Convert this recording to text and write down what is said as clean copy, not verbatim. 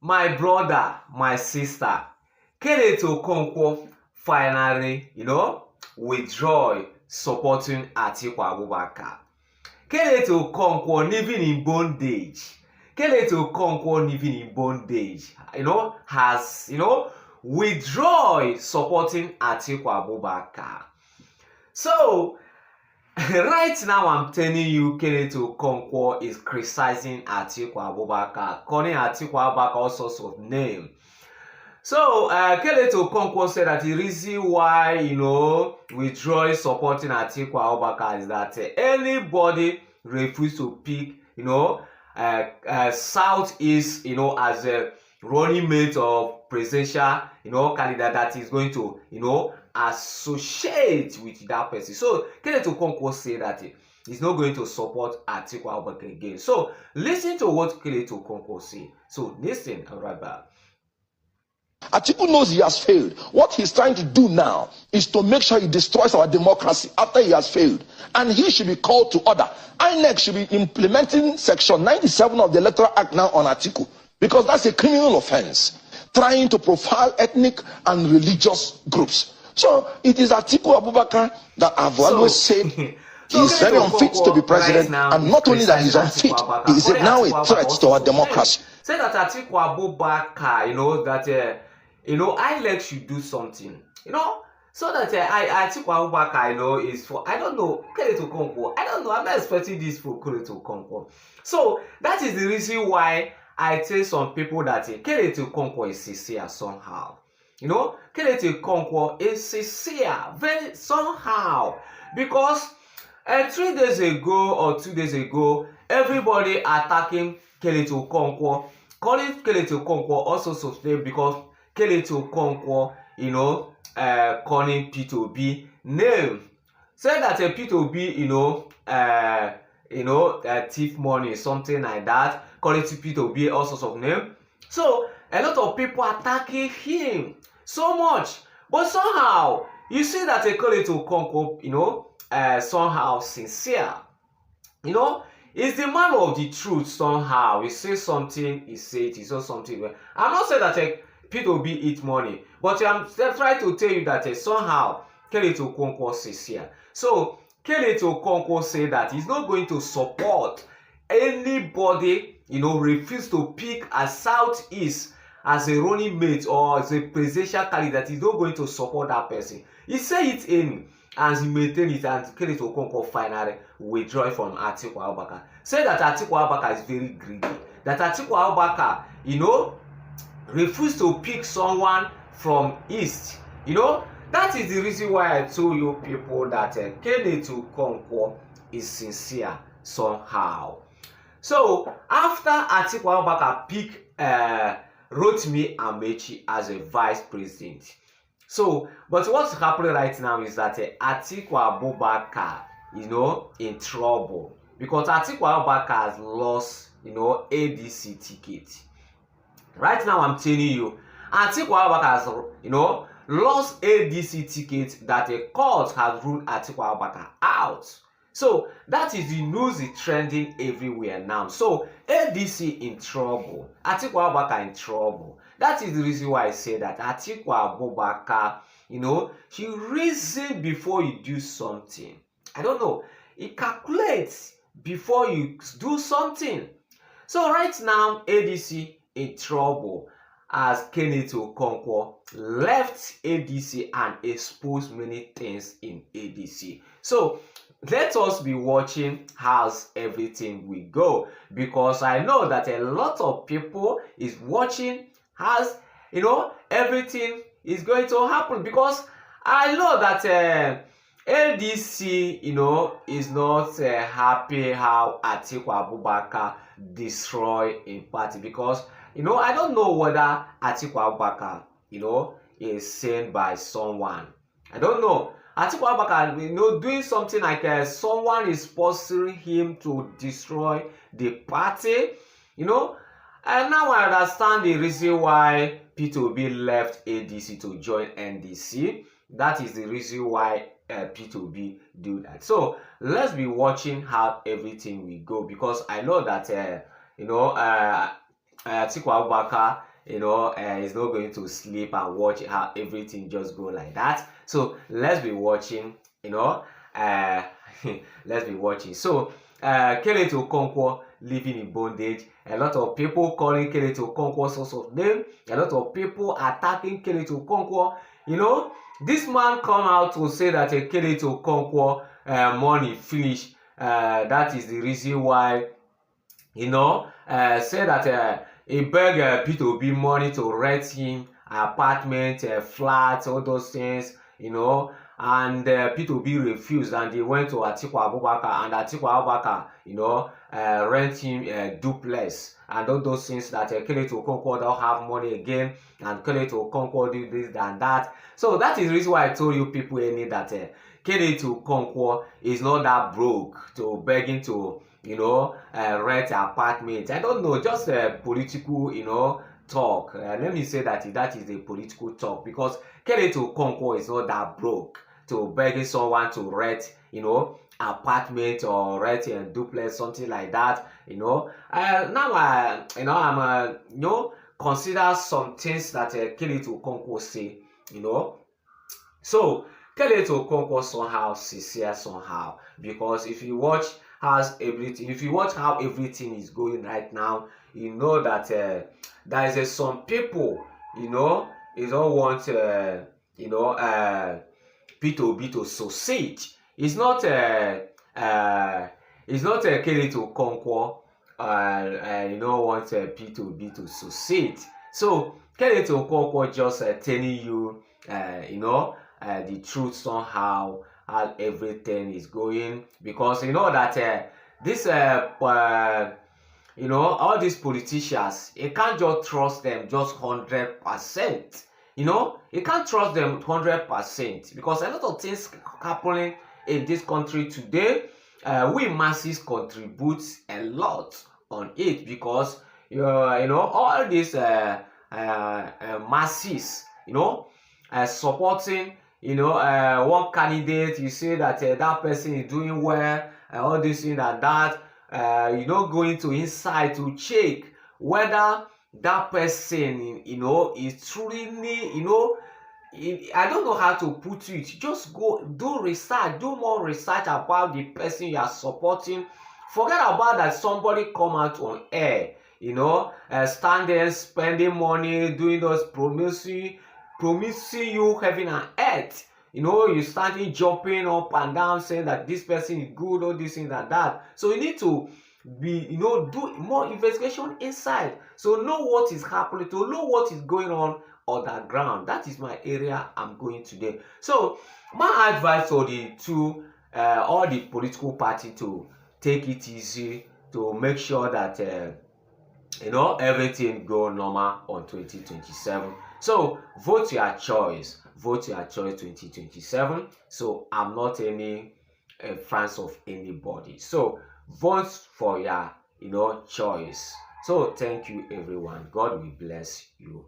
my brother, my sister, Kenneth Okonkwo finally, withdraw supporting Atiku Abubakar. Kenneth Okonkwo living in bondage. Kenneth Okonkwo living in bondage, has, withdraw supporting Atiku Abubakar. So, right now I'm telling you, Kenneth Okonkwo is criticizing Atiku Abubakar, calling Atiku Abubakar all sorts of names. So, Kenneth Okonkwo said that the reason why, withdraw supporting Atiku Abubakar is that anybody refuse to pick, Southeast, as a running mate of presidential, candidate that is going to, associate with that person. So, Kenneth Okonkwo said that he's not going to support Atiku Abubakar again. So, listen to what Kenneth Okonkwo said. So, listen, I'll be right back. Atiku knows he has failed. What he's trying to do now is to make sure he destroys our democracy after he has failed. And he should be called to order. INEC should be implementing Section 97 of the Electoral Act now on Atiku, because that's a criminal offense, trying to profile ethnic and religious groups. So it is Atiku Abubakar that I've always said he is very unfit to be president, and not only that he's unfit, he is now a threat to our democracy. Say that Atiku Abubakar, that INEC should do something, so that Atiku Abubakar, is for, I don't know, Kenneth Okonkwo. I don't know. I'm not expecting this for Kenneth Okonkwo. So that is the reason why I tell some people that Kenneth Okonkwo is sincere somehow. Kenneth Okonkwo is sincere, very somehow, because 3 days ago or 2 days ago, everybody attacking Kenneth Okonkwo, calling Kenneth Okonkwo also sustained because Kenneth Okonkwo, calling P2B name, said that a P2B, thief money, something like that, calling P2B all sorts of name. So a lot of people attacking him so much, but somehow you see that a Kenneth Okonkwo, somehow sincere, is the man of the truth somehow. He says something, he says it, he says something. I'm not saying that P2B eat money, but I'm trying to tell you that somehow Kenneth Okonkwo is sincere. So Kenneth Okonkwo said that he's not going to support anybody, refuse to pick a Southeast as a running mate or as a presidential candidate. He's not going to support that person. He said it in, and he maintained it, and Kenneth Okonkwo finally withdrew from Atiku Abubakar. Say that Atiku Abubakar is very greedy. That Atiku Abubakar, refuse to pick someone from East. That is the reason why I told you people that Kenneth Okonkwo is sincere somehow. So after Atiku Abubakar picked Rotimi Amaechi as a vice president. So, but what's happening right now is that Atiku Abubakar, in trouble, because Atiku Abubakar has lost, ADC ticket. Right now, I'm telling you, Atiku Abubakar has, lost ADC ticket that a court has ruled Atiku Abubakar out. So that is the news is trending everywhere now. So ADC in trouble, Atiku Abubakar in trouble. That is the reason why I say that Atiku Abubakar, he reason before you do something. I don't know. He calculates before you do something. So right now, ADC in trouble as Kenneth Okonkwo left ADC and exposed many things in ADC. So let us be watching how everything will go, because I know that a lot of people is watching as everything is going to happen, because I know that ADC is not happy how Atiku Abubakar destroy in party, because I don't know whether Atiku Abubakar is sent by someone. I don't know. Atiku Abubakar, doing something like someone is forcing him to destroy the party, and now I understand the reason why P2B left ADC to join NDC. That is the reason why P2B do that. So let's be watching how everything will go, because I know that Atiku Abubakar you know, is not going to sleep and watch how everything just go like that. So let's be watching, you know, let's be watching. So Kenneth Okonkwo living in bondage. A lot of people calling Kenneth Okonkwo source of name. A lot of people attacking Kenneth Okonkwo. You know, this man come out to say that Kenneth Okonkwo money finish. That is the reason why, you know, say that he beg P2B money to rent him apartment, flat, all those things, you know, and P2B refused, and they went to Atiku Abubakar, and Atiku Abubakar, you know, rent him a duplex, and all those things that Kenneth Okonkwo don't have money again, and Kenneth Okonkwo do this and that. So that is the reason why I told you people that Kenneth Okonkwo is not that broke to begging to, you know, rent apartment. I don't know, just a political, you know, talk. Let me say that that is a political talk, because Kenneth Okonkwo is not that broke to begging someone to rent, you know, apartment or rent a duplex, something like that. You know, now you know, I'm you know, consider some things that Kenneth Okonkwo say. You know, so Kenneth Okonkwo somehow sincere somehow, because if you watch how everything is going right now, you know that there is some people, you know, you don't want you know, P2B to succeed. It's not Kenneth Okonkwo you know, want P2B to succeed. So Kenneth Okonkwo just telling you, you know, the truth somehow, how everything is going, because you know that this you know, all these politicians, you can't just trust them just 100%. You know, you can't trust them 100%, because a lot of things happening in this country today. We masses contribute a lot on it, because you know, all these masses, you know, supporting, you know, one candidate. You say that that person is doing well, all this thing and that. You know, going to inside to check whether that person, you know, is truly, you know, I don't know how to put it. Just go do research, do more research about the person you are supporting. Forget about that somebody come out on air, you know, stand there spending money, doing those promising you heaven and earth. You know, you starting jumping up and down saying that this person is good, or this thing and that. So you need to be, you know, do more investigation inside, so know what is happening, to know what is going on underground. That is my area I'm going today. So my advice for the two all the political party to take it easy, to make sure that you know, everything go normal on 2027. So vote your choice, 2027. So I'm not any fans of anybody, so vote for your, you know, choice. So thank you everyone, God will bless you.